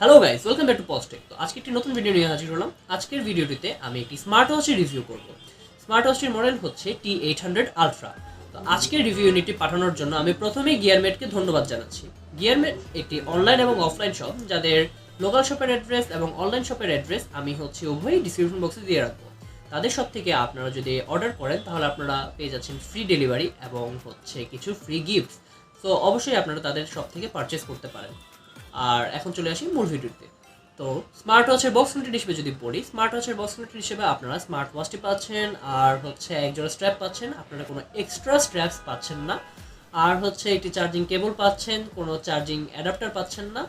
Hello guys, welcome back to পজটেক। তো আজকে একটি নতুন ভিডিও নিয়ে হাজির হলাম। আজকের ভিডিওটিতে আমি একটি স্মার্ট ওয়াচের রিভিউ করব। স্মার্ট ওয়াচটির মডেল হচ্ছে T800 আলট্রা। তো আজকের রিভিউ ইউনিটটি পাঠানোর জন্য আমি প্রথমেই গিয়ারমেডকে ধন্যবাদ জানাচ্ছি। গিয়ারমেড একটি অনলাইন এবং অফলাইন শপ, যাদের লোকাল শপের অ্যাড্রেস এবং অনলাইন শপের অ্যাড্রেস আমি উভয়ই ডিসক্রিপশন বক্সে দিয়ে রাখবো। তাদের শপ থেকে আপনারা যদি অর্ডার করেন তাহলে আপনারা পেয়ে যাচ্ছেন ফ্রি ডেলিভারি এবং কিছু ফ্রি গিফটস। সো অবশ্যই আপনারা তাদের শপ থেকে পারচেস করতে পারেন। আর এখন চলে আসি মূল ভিডিওতে। তো স্মার্ট ওয়াচের বক্স কন্টেন্ট হিসেবে যদি পড়ি, স্মার্ট ওয়াচের বক্স কন্টেন্ট হিসেবে আপনারা স্মার্ট ওয়াচটি পাচ্ছেন, আর একজোড়া স্ট্র্যাপ পাচ্ছেন, আপনারা কোনো এক্সট্রা স্ট্র্যাপস পাচ্ছেন না, আর একটি চার্জিং কেবল পাচ্ছেন, কোনো চার্জিং অ্যাডাপ্টার পাচ্ছেন না,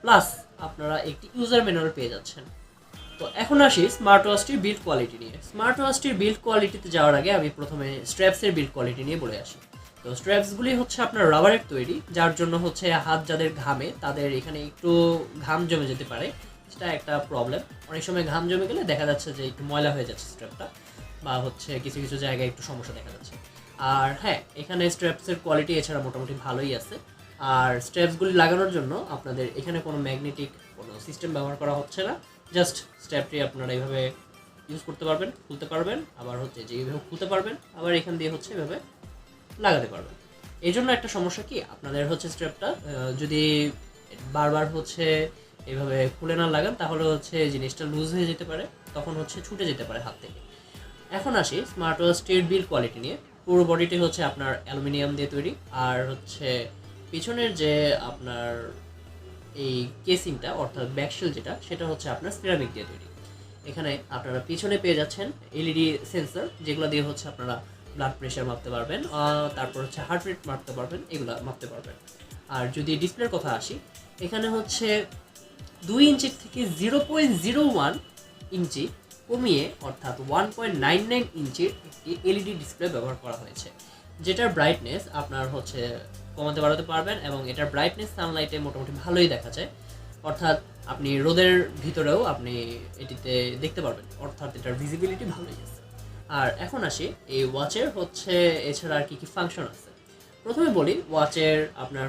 প্লাস আপনারা একটি ইউজার ম্যানুয়াল পেয়ে যাচ্ছেন। তো এখন আসি স্মার্ট ওয়াচটির বিল্ড কোয়ালিটি নিয়ে। স্মার্ট ওয়াচটির বিল্ড কোয়ালিটিতে যাওয়ার আগে আমি প্রথমে স্ট্র্যাপসের বিল্ড কোয়ালিটি নিয়ে বলে আসি। তো স্ট্র্যাপসগুলি আপনার রাবারের তৈরি, যার জন্য হাত যাদের ঘামে তাদের এখানে একটু ঘাম জমে যেতে পারে, সেটা একটা প্রবলেম। অনেক সময় ঘাম জমে গেলে দেখা যাচ্ছে যে একটু ময়লা হয়ে যাচ্ছে স্ট্র্যাপটা, বা কিছু কিছু জায়গায় একটু সমস্যা দেখা যাচ্ছে। আর হ্যাঁ, এখানে স্ট্র্যাপসের কোয়ালিটি এছাড়া মোটামুটি ভালোই আছে। আর স্ট্র্যাপসগুলি লাগানোর জন্য আপনাদের এখানে কোনো ম্যাগনেটিক কোনো সিস্টেম ব্যবহার করা হচ্ছে না। জাস্ট স্ট্র্যাপটি আপনারা এইভাবে ইউজ করতে পারবেন, খুলতে পারবেন, আবার যে এইভাবে খুলতে পারবেন, আবার এখান দিয়ে এভাবে লাগাতে পারবেন। এই জন্য একটা সমস্যা কি, আপনাদের স্ট্র্যাপটা যদি বারবার এইভাবে খুলে না লাগান তাহলে জিনিসটা লুজ হয়ে যেতে পারে, তখন ছুটে যেতে পারে হাত থেকে। এখন আসি স্মার্ট ওয়াচটির বিল্ড কোয়ালিটি নিয়ে। পুরো বডিটি আপনার অ্যালুমিনিয়াম দিয়ে তৈরি, আর পিছনের যে আপনার এই কেসিংটা অর্থাৎ ব্যাকশেল যেটা, সেটা আপনার সিরামিক দিয়ে তৈরি। এখানে আপনারা পিছনে পেয়ে যাচ্ছেন এলইডি সেন্সর, যেগুলো দিয়ে আপনারা ব্লাড প্রেশার মাপতে পারবেন, তারপর হার্ট রেট মাপতে পারবেন, এগুলো মাপতে পারবেন। আর যদি ডিসপ্লের কথা আসি, এখানে 2 ইঞ্চির থেকে 0.01 ইঞ্চি কমিয়ে অর্থাৎ 1.99 ইঞ্চির একটি এলইডি ডিসপ্লে ব্যবহার করা হয়েছে, যেটার ব্রাইটনেস আপনার কমাতে বাড়াতে পারবেন, এবং এটার ব্রাইটনেস সানলাইটে মোটামুটি ভালোই দেখা যায়। অর্থাৎ আপনি রোদের ভিতরেও আপনি এটিতে দেখতে পারবেন, অর্থাৎ এটার ভিজিবিলিটি ভালোই আছে। আর এখন আসি এই ওয়াচের এছাড়া আর কি কি ফাংশন আছে। প্রথমে বলি, ওয়াচের আপনার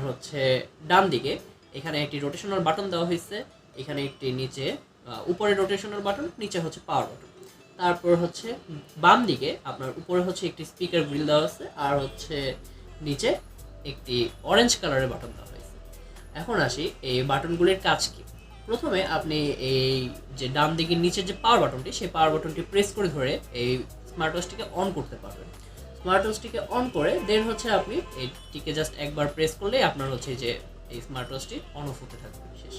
ডান দিকে এখানে একটি রোটেশনাল বাটন দেওয়া হয়েছে, এখানে একটি নিচে উপরে রোটেশনাল বাটন, নিচে পাওয়ার বাটন। তারপর বাম দিকে আপনার উপরে একটি স্পিকার গ্রিল দেওয়া আছে, আর নিচে একটি অরেঞ্জ কালারের বাটন দেওয়া হয়েছে। এখন আসি এই বাটনগুলির কাজ কি। প্রথমে আপনি এই যে ডান দিকের নিচের যে পাওয়ার বাটনটি, সেই পাওয়ার বাটনটি প্রেস করে ধরে এই স্মার্ট ওয়াচটিকে অন করতে পারবেন। স্মার্ট ওয়াচটিকে অন করে দেন আপনি এইটিকে জাস্ট একবার প্রেস করলেই আপনার যে এই স্মার্ট ওয়াচটি অন অফ হতে থাকবে, শেষ।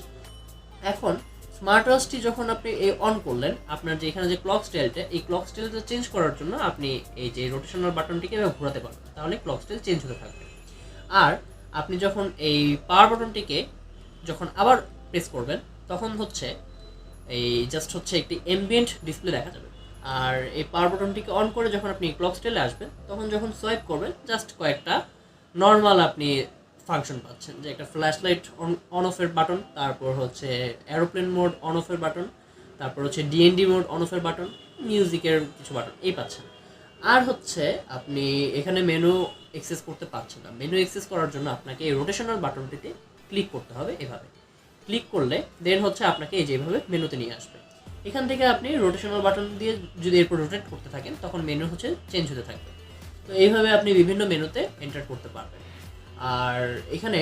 এখন স্মার্ট ওয়াচটি যখন আপনি এই অন করলেন, আপনার যে এখানে যে ক্লক স্টাইলটা, এই ক্লক স্টাইলটা চেঞ্জ করার জন্য আপনি এই যে রোটেশনাল বাটনটিকে এভাবে ঘোরাতে পারবেন, তাহলে ক্লক স্টাইল চেঞ্জ হতে থাকবে। আর আপনি যখন এই পাওয়ার বাটনটিকে আবার প্রেস করবেন, তখন এই জাস্ট একটি এমবিয়েন্ট ডিসপ্লে দেখা যাবে। আর এই পাওয়ার বাটনটিকে অন করে যখন আপনি ক্লক স্টাইলে আসবেন, তখন যখন সোয়াইপ করবেন, জাস্ট কয়েকটা নর্মাল আপনি ফাংশন পাচ্ছেন, যে একটা ফ্ল্যাশ লাইট অন অফের বাটন, তারপর এরোপ্লেন মোড অন অফের বাটন, তারপর ডিএনডি মোড অন অফের বাটন, মিউজিকের কিছু বাটন এই পাচ্ছেন। আর আপনি এখানে মেনু অ্যাক্সেস করতে পারছেন না। মেনু অ্যাক্সেস করার জন্য আপনাকে এই রোটেশনাল বাটনটিতে ক্লিক করতে হবে। এভাবে ক্লিক করলে দেন আপনাকে এই যেভাবে মেনুতে নিয়ে আসবে। এখান থেকে আপনি রোটেশনাল বাটন দিয়ে যদি এরপর রোটেট করতে থাকেন, তখন মেনু চেঞ্জ হতে থাকবে। তো এইভাবে আপনি বিভিন্ন মেনুতে এন্টার করতে পারবেন। আর এখানে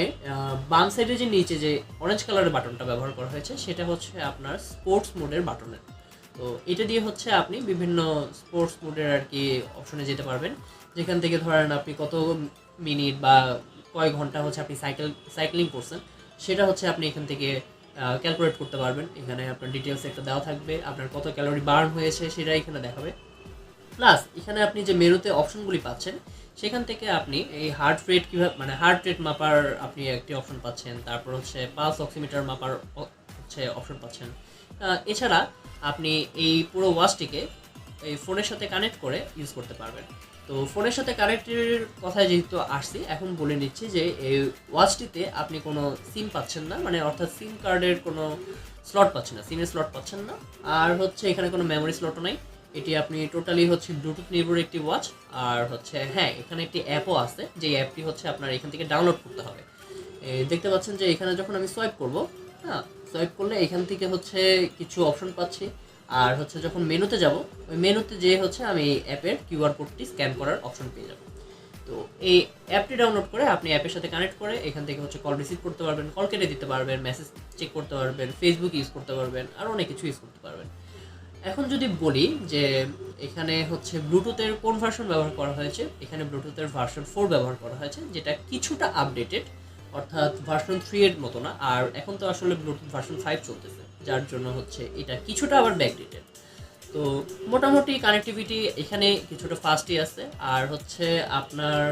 বাম সাইডে যে নিচে যে অরেঞ্জ কালারের বাটনটা ব্যবহার করা হয়েছে, সেটা আপনার স্পোর্টস মোডের বাটনের। তো এটা দিয়ে আপনি বিভিন্ন স্পোর্টস মোডের আর কি অপশনে যেতে পারবেন, যেখান থেকে ধরেন আপনি কত মিনিট বা কয় ঘন্টা আপনি সাইক্লিং করছেন, সেটা আপনি এখান থেকে ক্যালকুলেট করতে পারবেন। এখানে আপনার ডিটেলস একটা দেওয়া থাকবে, আপনার কত ক্যালোরি বার্ন হয়েছে সেটা এখানে দেখাবে। প্লাস এখানে আপনি যে মেনুতে অপশনগুলি পাচ্ছেন, সেখান থেকে আপনি এই হার্ট রেট কীভাবে হার্ট রেট মাপার আপনি একটি অপশন পাচ্ছেন, তারপর পালস অক্সিমিটার মাপার অপশন পাচ্ছেন। এছাড়া আপনি এই পুরো ওয়াচটিকে এই ফোনের সাথে কানেক্ট করে ইউজ করতে পারবেন। তো ফোনের সাথে কানেক্টের কথায় যেহেতু আসছি, এখন বলে নিচ্ছি যে এই ওয়াচটিতে আপনি কোনো সিম পাচ্ছেন না, অর্থাৎ সিম কার্ডের কোনো স্লট পাচ্ছেন না, সিমের স্লট পাচ্ছেন না। আর এখানে কোনো মেমোরি স্লটও নাই। এটি আপনি টোটালি ব্লুটুথ নির্ভর একটি ওয়াচ। আর হ্যাঁ, এখানে একটি অ্যাপও আছে, যে অ্যাপটি আপনার এখান থেকে ডাউনলোড করতে হবে। দেখতে পাচ্ছেন যে এখানে যখন আমি সোয়াইপ করব, হ্যাঁ, সোয়াইপ করলে এখান থেকে হচ্ছে কিছু অপশন পাচ্ছি, আর হচ্ছে যখন মেনুতে যাব ওই মেনুতে যে হচ্ছে আমি অ্যাপের কিউআর কোডটি স্ক্যান করার অপশন পেয়ে যাব। তো এই অ্যাপটি ডাউনলোড করে আপনি অ্যাপের সাথে কানেক্ট করে এখান থেকে হচ্ছে কল রিসিভ করতে পারবেন, কল কেটে দিতে পারবেন, মেসেজ চেক করতে পারবেন, ফেসবুক ইউজ করতে পারবেন, আর অনেক কিছু ইউজ করতে পারবেন। এখন যদি বলি যে এখানে হচ্ছে ব্লুটুথের কোন ভার্সন ব্যবহার করা হয়েছে, এখানে ব্লুটুথের ভার্সন 4 ব্যবহার করা হয়েছে, যেটা কিছুটা আপডেটেড, অর্থাৎ ভার্সন 3 এর মতো না। আর এখন তো আসলে ব্লুটুথ ভার্সন 5 চলতেছে, যার জন্য হচ্ছে এটা কিছুটা আবার ব্যাকডেটেড। তো মোটামুটি কানেক্টিভিটি এখানে কিছুটা ফাস্টই আছে। আর হচ্ছে আপনার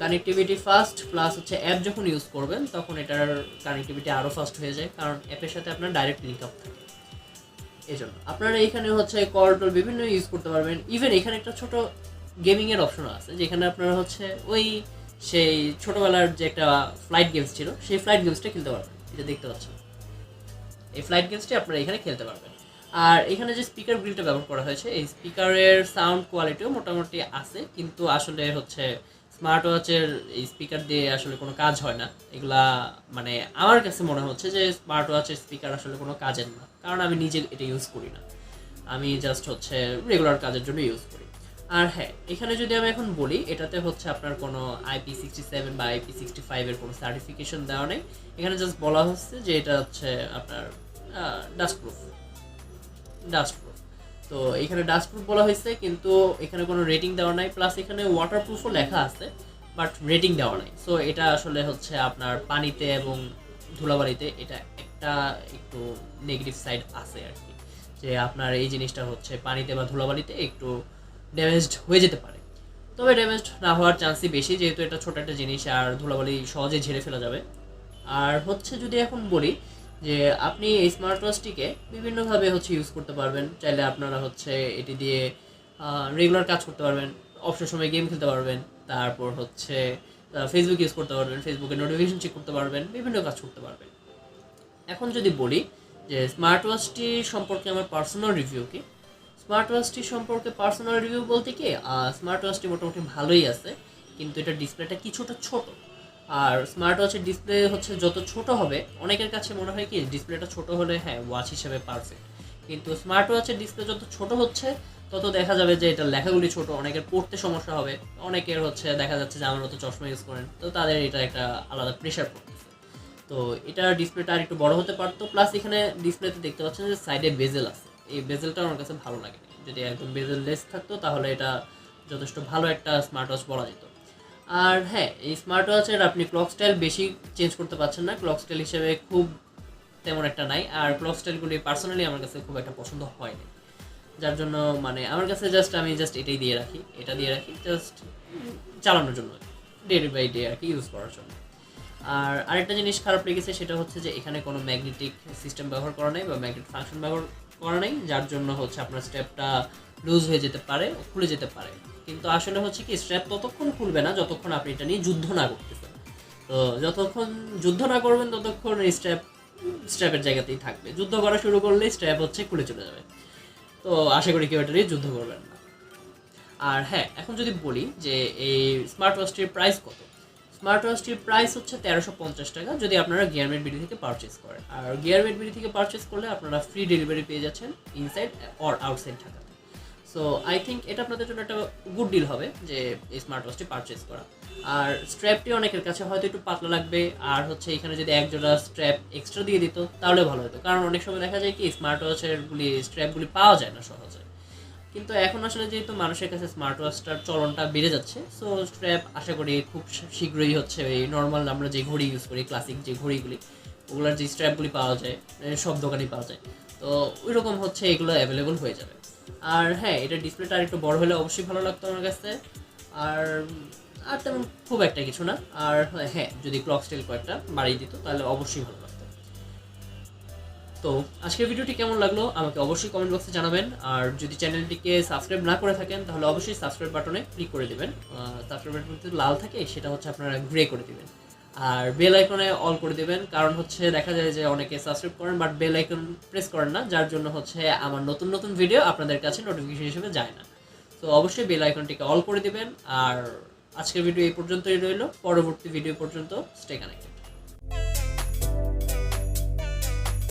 কানেক্টিভিটি ফাস্ট প্লাস হচ্ছে অ্যাপ যখন ইউজ করবেন তখন এটার কানেক্টিভিটি আরও ফাস্ট হয়ে যায়, কারণ অ্যাপের সাথে আপনার ডাইরেক্ট লিঙ্ক আপ থাকে। এই জন্য আপনারা এখানে হচ্ছে কল টল বিভিন্ন ইউজ করতে পারবেন। ইভেন এখানে একটা ছোট গেমিংয়ের অপশনও আছে, যেখানে আপনারা হচ্ছে ওই সেই ছোটোবেলার যে একটা ফ্লাইট গেমস ছিল সেই ফ্লাইট গেমসটা খেলতে পারবেন। এটা দেখতে পাচ্ছেন, এই ফ্লাইট গেমসটি আপনারা এখানে খেলতে পারবেন। আর এখানে যে স্পিকার গ্রিলটা ব্যবহার করা হয়েছে, এই স্পিকারের সাউন্ড কোয়ালিটিও মোটামুটি আছে, কিন্তু আসলে হচ্ছে স্মার্ট ওয়াচের এই স্পিকার দিয়ে আসলে কোনো কাজ হয় না এগুলা। মানে আমার কাছে মনে হচ্ছে যে স্মার্ট ওয়াচের স্পিকার আসলে কোনো কাজের না, কারণ আমি নিজে এটা ইউজ করি না, আমি জাস্ট হচ্ছে রেগুলার কাজের জন্য ইউজ করি। আর হ্যাঁ, এখানে যদি আমি এখন বলি, এটাতে হচ্ছে আপনার কোনো IP67 বা IP65 এর কোনো সার্টিফিকেশন দেওয়া নেই। এখানে জাস্ট বলা হচ্ছে যে এটা হচ্ছে আপনার ডাস্টপ্রুফ। তো এখানে ডাস্টপ্রুফ বলা হয়েছে, কিন্তু এখানে কোনো রেটিং দেওয়া নাই, প্লাস এখানে ওয়াটারপ্রুফও লেখা আছে বাট রেটিং দেওয়া নাই। সো এটা আসলে হচ্ছে আপনার পানিতে এবং ধুলাবালিতে এটা একটা একটু নেগেটিভ সাইড আছে আর কি, যে আপনার এই জিনিসটা হচ্ছে পানিতে বা ধুলাবালিতে একটু ড্যামেজড হয়ে যেতে পারে। তবে ড্যামেজড না হওয়ার চান্সই বেশি, যেহেতু এটা ছোট একটা জিনিস আর ধুলাবালি সহজে ঝেড়ে ফেলা যাবে। আর হচ্ছে যদি এখন বলি যে আপনি এই স্মার্ট ওয়াচটিকে বিভিন্নভাবে হচ্ছে ইউজ করতে পারবেন। চাইলে আপনারা হচ্ছে এটি দিয়ে রেগুলার কাজ করতে পারবেন, অবসর সময় গেম খেলতে পারবেন, তারপর হচ্ছে ফেসবুক ইউজ করতে পারবেন, ফেসবুকে নোটিফিকেশন চেক করতে পারবেন, বিভিন্ন কাজ করতে পারবেন। এখন যদি বলি যে স্মার্ট ওয়াচটি সম্পর্কে আমার পার্সোনাল রিভিউ কি, স্মার্ট ওয়াচটি সম্পর্কে পার্সোনাল রিভিউ বলতে কি, স্মার্ট ওয়াচটি মোটামুটি ভালোই আছে, কিন্তু এটার ডিসপ্লেটা কিছুটা ছোট। আর স্মার্ট ওয়াচের ডিসপ্লে হচ্ছে যত ছোট হবে, অনেকের কাছে মনে হয় কি ডিসপ্লেটা ছোট হলে হ্যাঁ ওয়াচ হিসেবে পারফেক্ট, কিন্তু স্মার্ট ওয়াচের ডিসপ্লে যত ছোট হচ্ছে তত দেখা যাবে যে এটা লেখাগুলি ছোট, অনেকের পড়তে সমস্যা হবে, অনেকের হচ্ছে দেখা যাচ্ছে যে আমার মতো চশমা ইউজ করেন, তো তাদের এটা একটা আলাদা প্রেশার পড়তেছে। তো এটার ডিসপ্লেটা আর একটু বড় হতে পারতো, প্লাস এখানে ডিসপ্লেতে দেখতে পাচ্ছেন যে সাইডে বেজেল আছে, এই বেজেলটা আমার কাছে ভালো লাগে। যদি একদম বেজেল লেস থাকতো তাহলে এটা যথেষ্ট ভালো একটা স্মার্ট ওয়াচ বলা যেত। আর হ্যাঁ, এই স্মার্ট ওয়াচের আপনি ক্লক স্টাইল বেশি চেঞ্জ করতে পারছেন না, ক্লক স্টাইল হিসেবে খুব তেমন একটা নাই, আর ক্লক স্টাইলগুলি পার্সোনালি আমার কাছে খুব একটা পছন্দ হয়নি, যার জন্য মানে আমার কাছে আমি জাস্ট এটাই দিয়ে রাখি, এটা দিয়ে রাখি জাস্ট চালানোর জন্য, ডে বাই ডে আর কি ইউজ করার জন্য। আর আরেকটা জিনিস খারাপ লেগেছে, সেটা হচ্ছে যে এখানে কোনো ম্যাগনেটিক সিস্টেম ব্যবহার করা নেই বা ম্যাগনেটিক ফাংশন ব্যবহার করা নেই, যার জন্য হচ্ছে আপনার স্ট্র্যাপটা লুজ হয়ে যেতে পারে, খুলে যেতে পারে। কিন্তু আসলে হচ্ছে কি স্ট্র্যাপ ততক্ষণ খুলবে না যতক্ষণ আপনি এটা নিয়ে যুদ্ধ না করতেছেন। তো যতক্ষণ যুদ্ধ না করবেন ততক্ষণ এই স্ট্র্যাপের জায়গাতেই থাকবে, যুদ্ধ করা শুরু করলে স্ট্র্যাপ হচ্ছে খুলে চলে যাবে। তো আশা করি কেউ এটা নিয়ে যুদ্ধ করবেন না। আর হ্যাঁ, এখন যদি বলি যে এই স্মার্ট ওয়াচটির প্রাইস কত, স্মার্ট ওয়াচটির প্রাইস হচ্ছে 1350 টাকা যদি আপনারা গিয়ারমেড বিডি থেকে পারচেস করেন। আর গিয়ারমেড বিডি থেকে পারচেস করলে আপনারা ফ্রি ডেলিভারি পেয়ে যাচ্ছেন ইনসাইড অর আউটসাইড ঢাকাতে। সো আই থিঙ্ক এটা আপনাদের জন্য একটা গুড ডিল হবে যে এই স্মার্ট ওয়াচটি পারচেস করা। আর স্ট্র্যাপটি অনেকের কাছে হয়তো একটু পাতলা লাগবে, আর হচ্ছে এখানে যদি এক জোড়া স্ট্র্যাপ এক্সট্রা দিয়ে দিত তাহলে ভালো হতো, কারণ অনেক সময় দেখা যায় কি স্মার্ট ওয়াচেরগুলি স্ট্র্যাপগুলি পাওয়া যায় না সহজে। কিন্তু এখন আসলে যেহেতু মানুষের কাছে স্মার্ট ওয়াচটার চলনটা বেড়ে যাচ্ছে, সো স্ট্র্যাপ আশা করি খুব শীঘ্রই হচ্ছে এই নর্মাল আমরা যে ঘড়ি ইউজ করি ক্লাসিক যে ঘড়িগুলি, ওগুলোর যে স্ট্র্যাপগুলি পাওয়া যায় সব দোকানেই পাওয়া যায়, তো ওই রকম হচ্ছে এগুলো অ্যাভেলেবল হয়ে যাবে। আর হ্যাঁ, এটা ডিসপ্লেটা আর একটু বড় হলে অবশ্যই ভালো লাগতো আমার কাছে। আর আর তেমন খুব একটা কিছু না। আর হ্যাঁ, যদি ক্লক স্টাইল কয়েকটা বাড়িয়ে দিত তাহলে অবশ্যই ভালো লাগতো। তো আজকের ভিডিওটি কেমন লাগলো আমাকে অবশ্যই কমেন্ট বক্সে জানাবেন। আর যদি চ্যানেলটিকে সাবস্ক্রাইব না করে থাকেন তাহলে অবশ্যই সাবস্ক্রাইব বাটনে ক্লিক করে দেবেন। সাবস্ক্রাইব বাটন যদি লাল থাকে সেটা হচ্ছে আপনারা গ্রে করে দেবেন, আর বেল আইকনে অল করে দেবেন, কারণ হচ্ছে দেখা যায় যে অনেকে সাবস্ক্রাইব করেন বাট বেল আইকন প্রেস করেন না, যার জন্য হচ্ছে আমার নতুন নতুন ভিডিও আপনাদের কাছে নোটিফিকেশন হিসেবে যায় না। তো অবশ্যই বেল আইকনটিকে অল করে দেবেন। আর আজকের ভিডিও এই পর্যন্তই রইল, পরবর্তী ভিডিও পর্যন্ত স্টে কানেক্টেড।